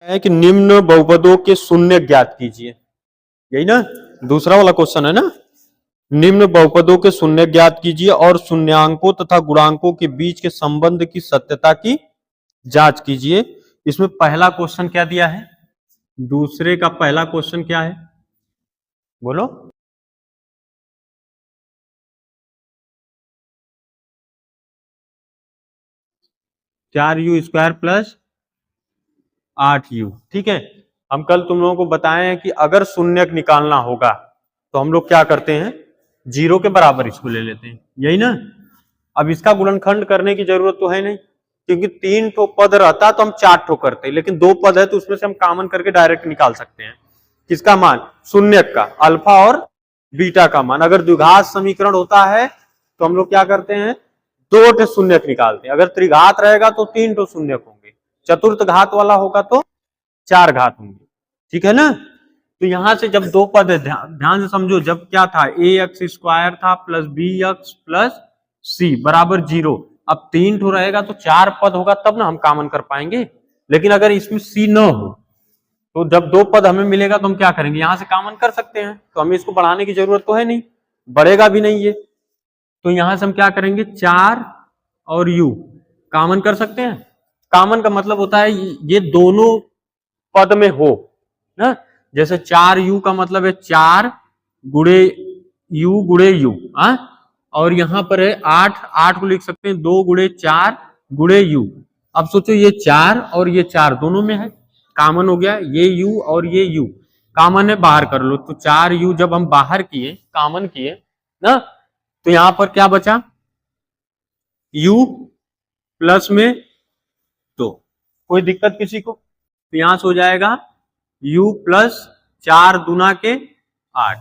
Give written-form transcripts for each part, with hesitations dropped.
है कि निम्न बहुपदों के शून्य ज्ञात कीजिए, यही ना दूसरा वाला क्वेश्चन है ना। निम्न बहुपदों के शून्य ज्ञात कीजिए और शून्यांकों तथा गुणांकों के बीच के संबंध की सत्यता की जांच कीजिए। इसमें पहला क्वेश्चन क्या दिया है, दूसरे का पहला क्वेश्चन क्या है बोलो। 4u² plus 8u। ठीक है, हम कल तुम लोगों को बताए हैं कि अगर शून्यक निकालना होगा तो हम लोग क्या करते हैं, जीरो के बराबर इसको ले लेते हैं, यही ना। अब इसका गुणनखंड करने की जरूरत तो है नहीं, क्योंकि 3 ठो पद रहता तो हम 4 ठो करते, लेकिन 2 पद है तो उसमें से हम कॉमन करके डायरेक्ट निकाल सकते हैं। किसका मान, शून्यक का, अल्फा और बीटा का मान। अगर द्विघात समीकरण होता है तो हम लोग क्या करते हैं, 2 ठो शून्यक निकालते हैं। अगर त्रिघात रहेगा तो 3 ठो शून्यक होंगे, चतुर्थ घात वाला होगा तो 4 घात होंगे। ठीक है ना। तो यहां से जब 2 पद है, ध्यान से समझो, जब क्या था ax² था प्लस bx प्लस c बराबर 0। अब 3 ठो रहेगा तो 4 पद होगा तब ना हम कॉमन कर पाएंगे। लेकिन अगर इसमें c न हो तो जब 2 पद हमें मिलेगा तो हम क्या करेंगे, यहां से कॉमन कर सकते हैं, तो हमें इसको बढ़ाने की जरूरत तो है नहीं, बढ़ेगा भी नहीं ये। तो यहां से हम क्या करेंगे, 4 और u कॉमन कर सकते हैं। कॉमन का मतलब होता है ये दोनों पद में हो ना। जैसे 4u का मतलब है 4 गुणे u गुणे u, और यहां पर है 8 को लिख सकते हैं 2 गुणे 4 गुणे u। अब सोचो ये 4 और ये 4 दोनों में है, कॉमन हो गया, ये u और ये u कॉमन है, बाहर कर लो। तो 4u जब हम बाहर किए, कॉमन किए ना, तो यहां पर क्या बचा, u प्लस में 2। कोई दिक्कत किसी को, तो यहां से हो जाएगा u प्लस 4 दूना के 8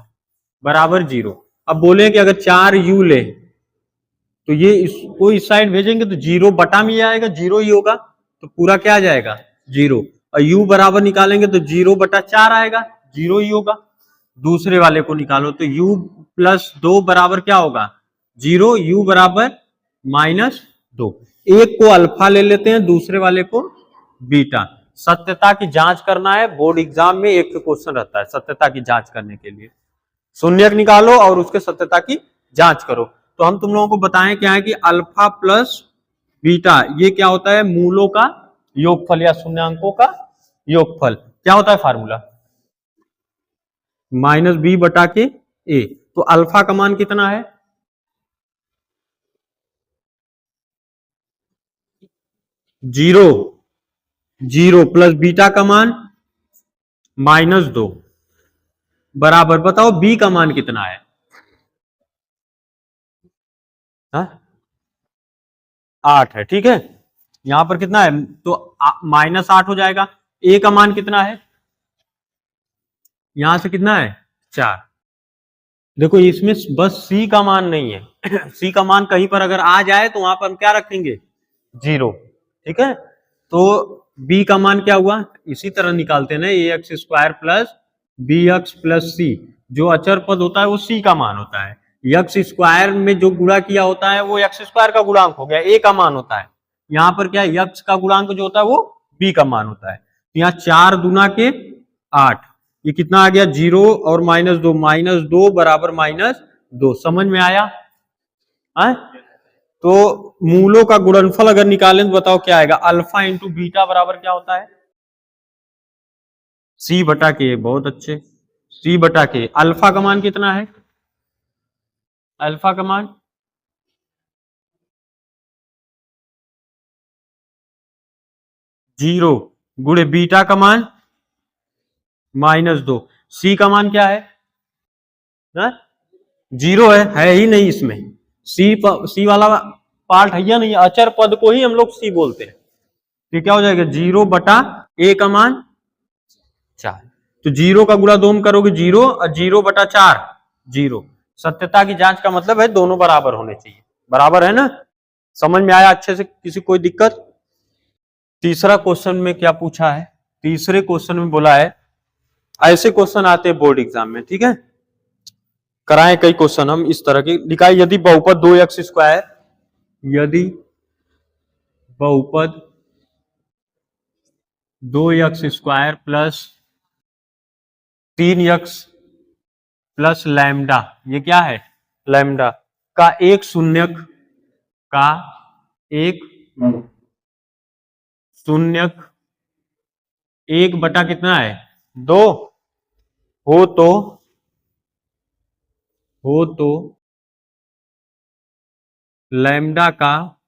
बराबर 0। अब बोले कि अगर 4u ले तो ये इसको इस साइड भेजेंगे तो 0 बटा में आएगा, 0 ही होगा, तो पूरा क्या आ जाएगा 0। और u बराबर निकालेंगे तो 0 बटा 4 आएगा, 0 ही होगा। दूसरे वाले को निकालो तो u प्लस 2 बराबर क्या होगा 0, u बराबर -2। एक को अल्फा ले लेते हैं, दूसरे वाले को बीटा। सत्यता की जांच करना है, बोर्ड एग्जाम में एक क्वेश्चन रहता है सत्यता की जांच करने के लिए, शून्यक निकालो और उसके सत्यता की जांच करो। तो हम तुम लोगों को बताएं क्या है कि अल्फा प्लस बीटा ये क्या होता है, मूलों का योगफल या शून्यांकों का योगफल। क्या होता है फार्मूला, -b बटा के a। तो अल्फा का मान कितना है, 0 प्लस बीटा का मान -2 बराबर, बताओ b का मान कितना है, 8 है। ठीक है, यहां पर कितना है तो -8 हो जाएगा। a का मान कितना है, यहां से कितना है 4। देखो इसमें बस c का मान नहीं है c का मान कहीं पर अगर आ जाए तो वहां पर हम क्या रखेंगे 0। ठीक है, तो b का मान क्या हुआ, इसी तरह निकालते हैं ना, ax² plus bx plus c। जो अचर पद होता है वो c का मान होता है, x² में जो गुणा किया होता है वो x² का गुणांक हो गया, a का मान होता है। यहाँ पर क्या है, x का गुणांक जो होता है वो b का मान होता है। तो यहाँ 4 दूना के 8, ये कितना आ गया 0 और -2, -2 बराबर -2। समझ में आया है? तो मूलों का गुणनफल अगर निकालें तो बताओ क्या आएगा, अल्फा इंटू बीटा बराबर क्या होता है c बटा के। बहुत अच्छे, c बटा के। अल्फा का मान कितना है, अल्फा का मान 0 गुणे बीटा का मान -2। c का मान क्या है, 0 है ही नहीं इसमें, c वाला पार्ट है या नहीं, अचर पद को ही हम लोग c बोलते हैं। तो क्या हो जाएगा 0 बटा a का मान 4। तो 0 का गुणा 2 करोगे 0 और 0 बटा 4 0। सत्यता की जांच का मतलब है दोनों बराबर होने चाहिए, बराबर है ना। समझ में आया अच्छे से, किसी कोई दिक्कत। तीसरा क्वेश्चन में क्या पूछा है, तीसरे क्वेश्चन में बोला है, ऐसे क्वेश्चन आते हैं बोर्ड एग्जाम में, ठीक है, कराए कई क्वेश्चन हम इस तरह के। लिखा है यदि बहुपद 2x², यदि बहुपद 2x² plus 3x plus lambda, ये क्या है, लैम्डा का एक शून्यक, का एक शून्यक, एक बटा कितना है, 2 हो तो लैम्डा का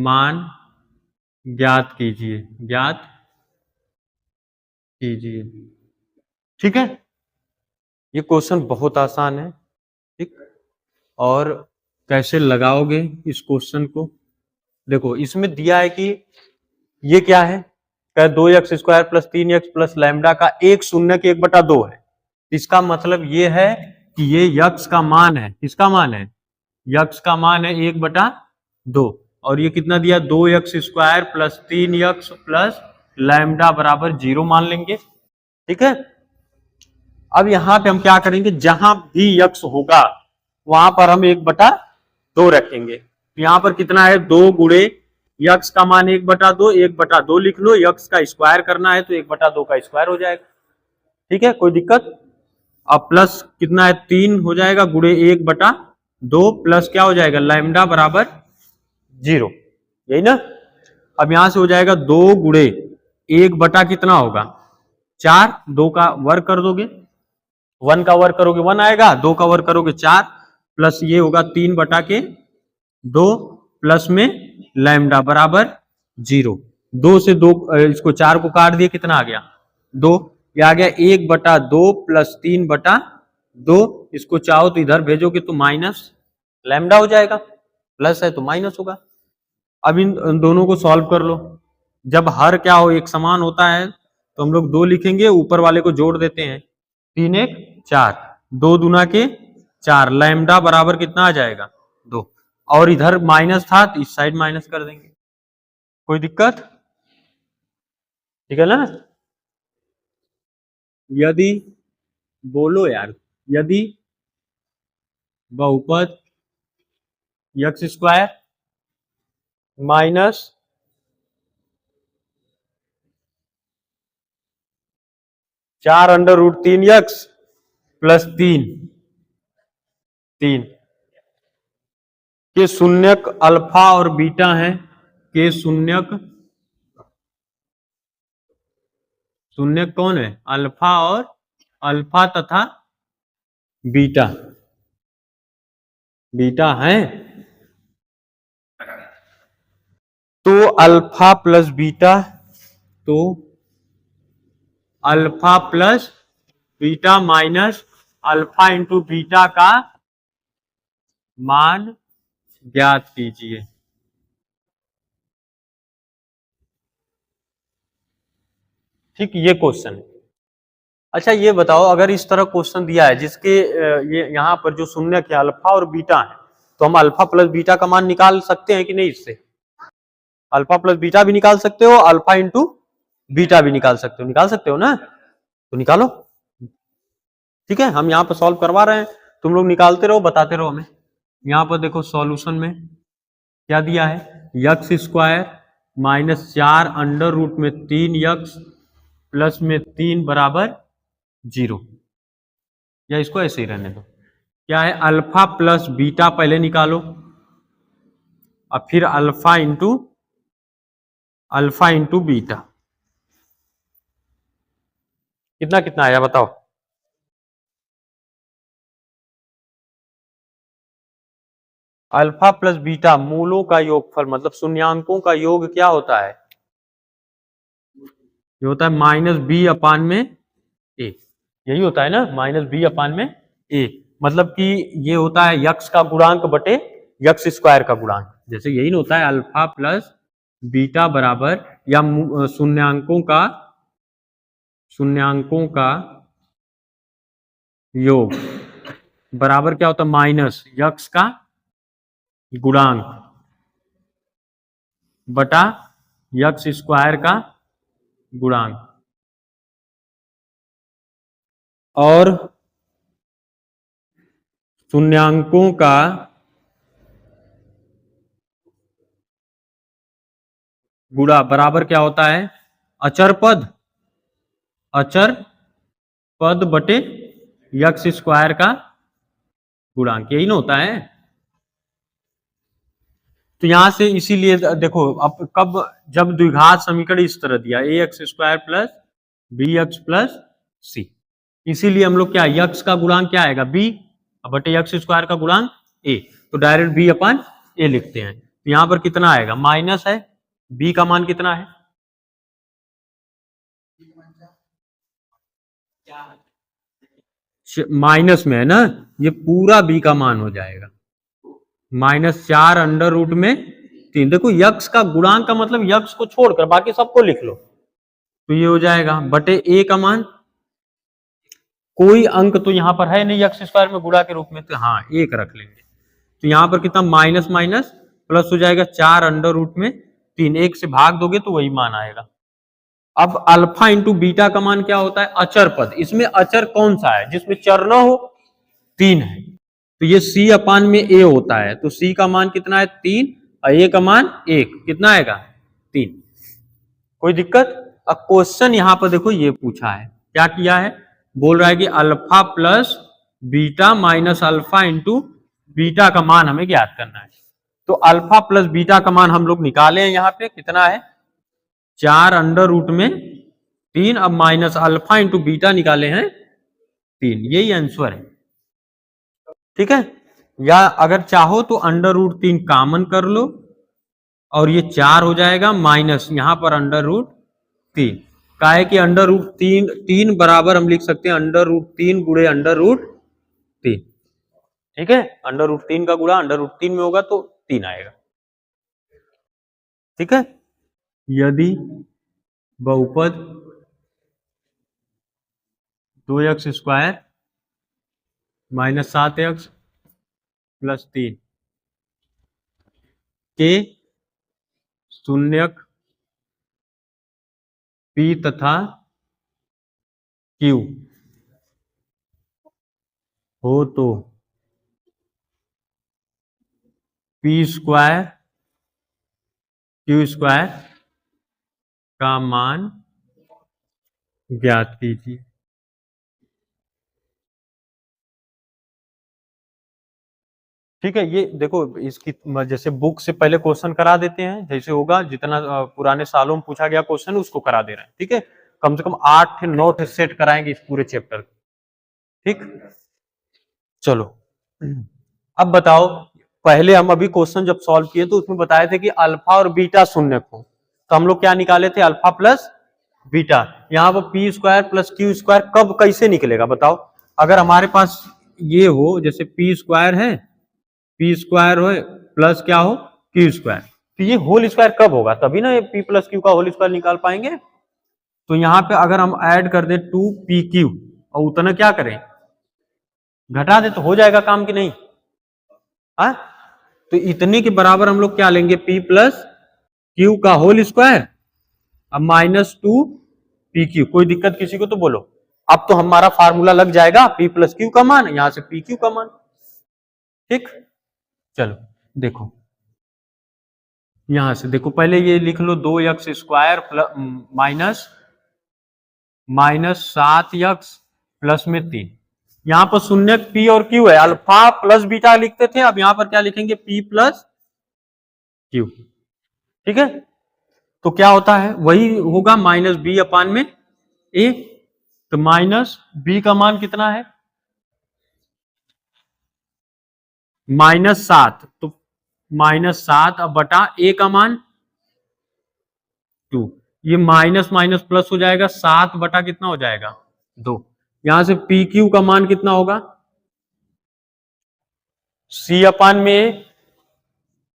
मान ज्ञात कीजिए, ज्ञात कीजिए। ठीक है, ये क्वेश्चन बहुत आसान है। ठीक, और कैसे लगाओगे इस क्वेश्चन को, देखो इसमें दिया है कि ये क्या है, 2x² plus 3x plus lambda का एक शून्य के 1/2 है। इसका मतलब ये है कि ये यक्स का मान है, किसका मान है, यक्स का मान है 1/2, और ये कितना दिया, 2x² plus 3x plus lambda बराबर 0 मान लेंगे। ठीक है, अब यहां पे हम क्या करेंगे, जहां भी यक्स होगा वहां पर हम 1/2 रखेंगे। यहां पर कितना है, 2 गुणे यक्स का मान 1/2, 1/2 लिख लो, यक्स का स्क्वायर करना है तो 1/2 का स्क्वायर हो जाएगा। ठीक है, कोई दिक्कत। अब प्लस कितना है, 3 हो जाएगा, गुणे 1/2 प्लस क्या हो जाएगा, लैम्डा बराबर 0, यही ना। अब यहां से हो जाएगा 2 गुणे 1 कितना होगा, 4, 2 का वर्ग कर दोगे, 1 का वर्ग करोगे 1 आएगा, 2 का वर्ग करोगे 4, प्लस ये होगा 3/2 प्लस में लैम्डा बराबर 0। 2 से 2 इसको 4 को काट दिए, कितना आ गया, 2। ये आ गया 1/2 प्लस 3/2, इसको चाहो तो इधर भेजोगे तो माइनस लैम्डा हो जाएगा, प्लस है तो माइनस होगा। अब इन दोनों को सॉल्व कर लो। जब हर क्या हो, एक समान होता है तो हम लोग 2 लिखेंगे, ऊपर वाले को जोड़ देते हैं, 3 1 4, 2 दूना के 4, लैम्डा बराबर कितना आ जाएगा, 2। और इधर माइनस था तो इस साइड माइनस कर देंगे, कोई दिक्कत, ठीक है ना। यदि, बोलो यार, यदि बहुपद x² माइनस 4√3x प्लस 3 के शून्यक अल्फा और बीटा हैं, के शून्यक कौन है, अल्फा और अल्फा तथा बीटा, बीटा है, तो अल्फा प्लस बीटा, तो alpha plus beta minus alpha into beta का मान ज्ञात कीजिए। ठीक, ये क्वेश्चन है। अच्छा ये बताओ, अगर इस तरह क्वेश्चन दिया है जिसके ये यहाँ पर जो शून्य है अल्फा और बीटा है, तो हम अल्फा प्लस बीटा का मान निकाल सकते हैं कि नहीं, इससे अल्फा प्लस बीटा भी निकाल सकते हो, अल्फा इंटू बीटा भी निकाल सकते हो, निकाल सकते हो ना, तो निकालो। ठीक है, हम यहाँ पर सॉल्व करवा रहे हैं, तुम लोग निकालते रहो, बताते रहो हमें। यहाँ पर देखो सॉल्यूशन में क्या दिया है, x² माइनस 4√3x प्लस में 3 बराबर 0, या इसको ऐसे ही रहने दो। क्या है, अल्फा प्लस बीटा पहले निकालो, और फिर अल्फा इंटू बीटा, कितना कितना आया बताओ, अल्फा प्लस बीटा मूलों का योगफल, मतलब शून्यांकों का योग क्या होता है, ये होता है -b/a, यही होता है ना, -b/a, मतलब कि ये होता है यक्स का गुणांक बटे x² का गुणांक, जैसे यही होता है अल्फा प्लस बीटा बराबर, या शून्यांकों का योग बराबर क्या होता है, माइनस यक्स का गुणांक बटा x² का गुणांक, और शून्यांकों का गुणा बराबर क्या होता है, अचर पद, अचर पद बटे यक्स स्क्वायर का गुणांक, यही ना होता है। तो यहां से इसीलिए देखो, अब कब, जब द्विघात समीकरण इस तरह दिया, A X square plus B X plus C, इसीलिए हम लोग क्या, यक्स का गुणांक क्या आएगा बी बटे यक्स स्क्वायर का गुणांक ए, तो डायरेक्ट बी अपन ए लिखते हैं। तो यहां पर कितना आएगा, माइनस है, बी का मान कितना है, माइनस में है ना, ये पूरा बी का मान हो जाएगा -4 अंडर रूट में 3। देखो यक्स का गुणांक का मतलब यक्स को छोड़कर बाकी सबको लिख लो, तो ये हो जाएगा बटे ए का मान, कोई अंक तो यहां पर है नहीं यक्स स्क्वायर में गुणा के रूप में, तो हाँ एक रख लेंगे। तो यहां पर कितना, माइनस माइनस प्लस हो जाएगा 4 अंडर रूट में 3, एक से भाग दोगे तो वही मान आएगा। अब अल्फा इंटू बीटा का मान क्या होता है, अचर पद। इसमें अचर कौन सा है जिसमें चर ना हो, 3 है, तो ये सी अपान में ए होता है, तो सी का मान कितना है 3 और ए का मान 1, कितना आएगा 3। कोई दिक्कत। अब क्वेश्चन यहां पर देखो ये पूछा है, क्या किया है, बोल रहा है कि alpha plus beta minus alpha into beta का मान हमें ज्ञात करना है। तो अल्फा प्लस बीटा का मान हम लोग निकाले हैं, यहाँ पे कितना है 4 अंडर रूट में 3, अब माइनस अल्फा इंटू बीटा निकाले हैं 3, यही आंसर है, ठीक है। या अगर चाहो तो अंडर रूट 3 कॉमन कर लो और ये 4 हो जाएगा, माइनस यहां पर अंडर रूट 3, का है कि अंडर रूट 3 बराबर हम लिख सकते हैं अंडर रूट 3 गुणे अंडर रूट 3, ठीक है। अंडर रूट 3 का गुणा अंडर रूट 3 में होगा तो 3 आएगा, ठीक है। यदि बहुपद 2x square minus 7x plus 3 के शून्यक P तथा Q हो तो P स्क्वायर Q स्क्वायर का मान ज्ञात कीजिए। ठीक है, ये देखो इसकी जैसे बुक से पहले क्वेश्चन करा देते हैं, जैसे होगा जितना पुराने सालों में पूछा गया क्वेश्चन उसको करा दे रहे हैं, ठीक है। कम से कम 8-9 सेट कराएंगे इस पूरे चैप्टर, ठीक। चलो अब बताओ, पहले हम अभी क्वेश्चन जब सॉल्व किए तो उसमें बताए थे कि अल्फा और बीटा शून्य को, तो हम लोग क्या निकाले थे, अल्फा प्लस बीटा। यहाँ पर P square plus Q square कब कैसे निकलेगा बताओ। अगर हमारे पास ये हो, जैसे पी स्क्वायर है, पी स्क्वायर हो प्लस क्या हो क्यू स्क्वायर, तो ये होल स्क्वायर कब होगा, तभी ना पी प्लस क्यू का होल स्क्वायर निकाल पाएंगे। तो यहाँ पे अगर हम ऐड कर दें 2pq और उतना क्या करें घटा दे तो हो जाएगा काम कि नहीं, हाँ। तो इतने के बराबर हम लोग क्या लेंगे, p प्लस क्यू का होल स्क्वायर अब -2pq। कोई दिक्कत किसी को तो बोलो। अब तो हमारा फार्मूला लग जाएगा p प्लस क्यू का मान, यहां से pq का मान, ठीक। चलो देखो, यहां से देखो, पहले ये लिख लो 2x square minus 7x plus में 3। यहां पर शून्य p और q है, अल्फा प्लस बीटा लिखते थे, अब यहां पर क्या लिखेंगे p प्लस q, ठीक है। तो क्या होता है वही होगा माइनस बी अपान में a, तो माइनस b का मान कितना है -7, तो -7 अब बटा a का मान 2, ये माइनस माइनस प्लस हो जाएगा, 7 बटा कितना हो जाएगा 2। यहां से पी क्यू का मान कितना होगा सी अपान में ए,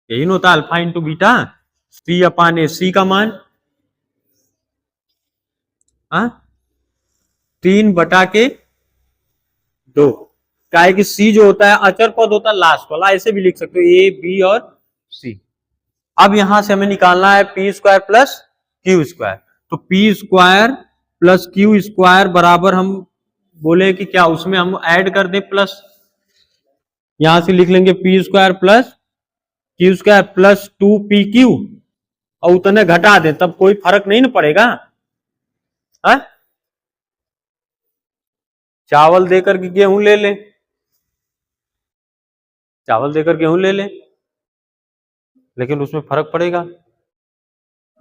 यही होता है अल्फा इंटू बीटा, सी अपान ए, सी का मान 3 बटा के 2, क्या है कि सी जो होता है अचर पद होता है लास्ट वाला, ऐसे भी लिख सकते हो ए बी और सी। अब यहां से हमें निकालना है P square plus Q square, तो P square plus Q square बराबर हम बोले कि क्या उसमें हम ऐड कर दे प्लस, यहां से लिख लेंगे P square plus Q square plus 2pq और उतने घटा दे, तब कोई फर्क नहीं ना पड़ेगा, है? चावल देकर के गेहूं ले ले, चावल देकर गेहूं ले ले, लेकिन उसमें फर्क पड़ेगा।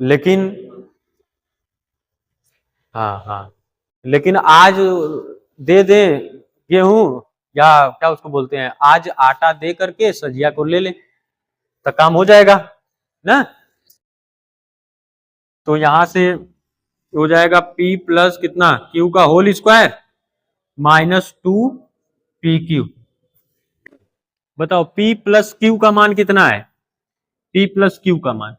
लेकिन हाँ हाँ, लेकिन आज दे दे गेहूं, या क्या उसको बोलते हैं, आज आटा दे करके सजिया को ले ले, तो काम हो जाएगा ना। तो यहां से हो जाएगा P प्लस कितना, Q का होल स्क्वायर -2 PQ। बताओ P प्लस Q का मान कितना है? P प्लस Q का मान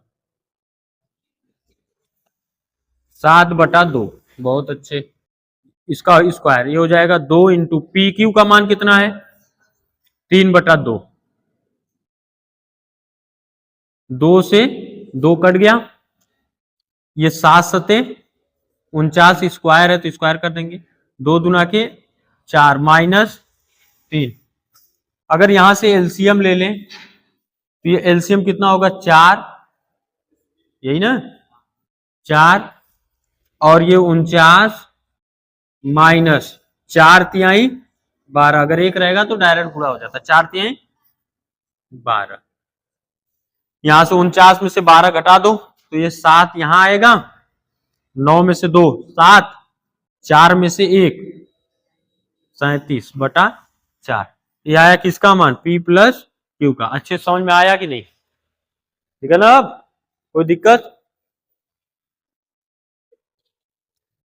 7/2। बहुत अच्छे, इसका स्क्वायर ये हो जाएगा 2 इंटू PQ का मान कितना है? 3/2। 2 से 2 कट गया, ये 7×7 = 49 स्क्वायर है, तो स्क्वायर कर देंगे। 2 दूना के 4 -3। अगर यहां से एलसीएम ले लें तो ये एलसीएम कितना होगा? 4, यही ना, 4 और ये 49 माइनस 4×3 = 12। अगर एक रहेगा तो डायरेक्ट पूरा हो जाता, 4×3 = 12। यहां से 49 में से 12 घटा दो तो ये 7 यहां आएगा, 9 में से 2 7, 4 में से 1 37/4। ये आया किसका मान? P प्लस Q का। अच्छे समझ में आया कि नहीं? ठीक है ना? अब कोई दिक्कत?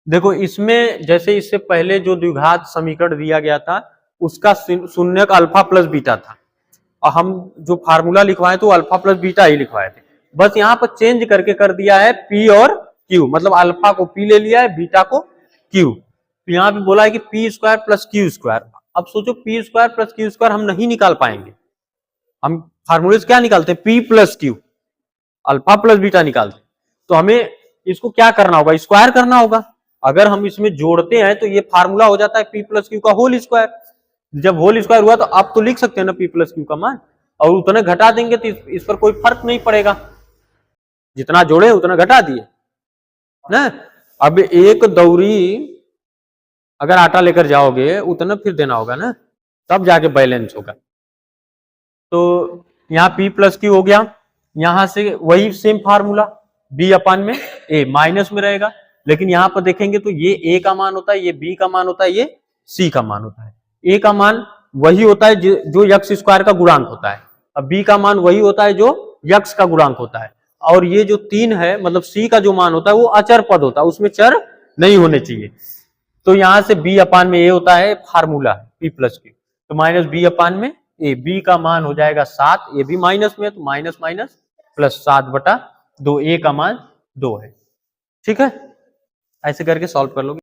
देखो इसमें जैसे इससे पहले जो द्विघात समीकरण दिया गया था उसका शून्यक अल्फा प्लस बीटा था, और हम जो फार्मूला लिखवाए तो अल्फा प्लस बीटा ही लिखवाए थे। बस यहाँ पर चेंज करके कर दिया है P और Q, मतलब अल्फा को P ले लिया है, बीटा को Q। तो यहाँ पे बोला है कि P² प्लस Q²। अब सोचो P² प्लस Q² हम नहीं निकाल पाएंगे, हम फार्मूले से क्या निकालते हैं? P plus Q, alpha plus beta निकालते। तो हमें इसको क्या करना होगा? स्क्वायर करना होगा। अगर हम इसमें जोड़ते हैं तो ये फार्मूला हो जाता है P प्लस Q का होल स्क्वायर। जब होल स्क्वायर हुआ तो आप तो लिख सकते हैं ना P प्लस Q का मान, और उतना घटा देंगे तो इस पर कोई फर्क नहीं पड़ेगा, जितना जोड़े उतना घटा दिए ना। अब एक दौरी अगर आटा लेकर जाओगे उतना फिर देना होगा ना, तब जाके बैलेंस होगा। तो यहाँ P प्लस Q हो गया, यहां से वही सेम फार्मूला B/A माइनस में रहेगा, लेकिन यहां पर देखेंगे तो ये A का मान होता है, ये B का मान होता है, ये C का मान होता है। A का मान वही होता है जो x² का गुणांक होता है, अब B का मान वही होता है जो x का गुणांक होता है, और ये जो 3 है मतलब C का जो मान होता है वो अचर पद होता है, उसमें चर नहीं होने चाहिए। तो यहां से B/A होता है फार्मूला P प्लस Q, तो -B/A, B का मान हो जाएगा 7, ये भी माइनस में, तो माइनस माइनस प्लस 7/2, A का मान 2 है। ठीक है, ऐसे करके सॉल्व कर लोगे।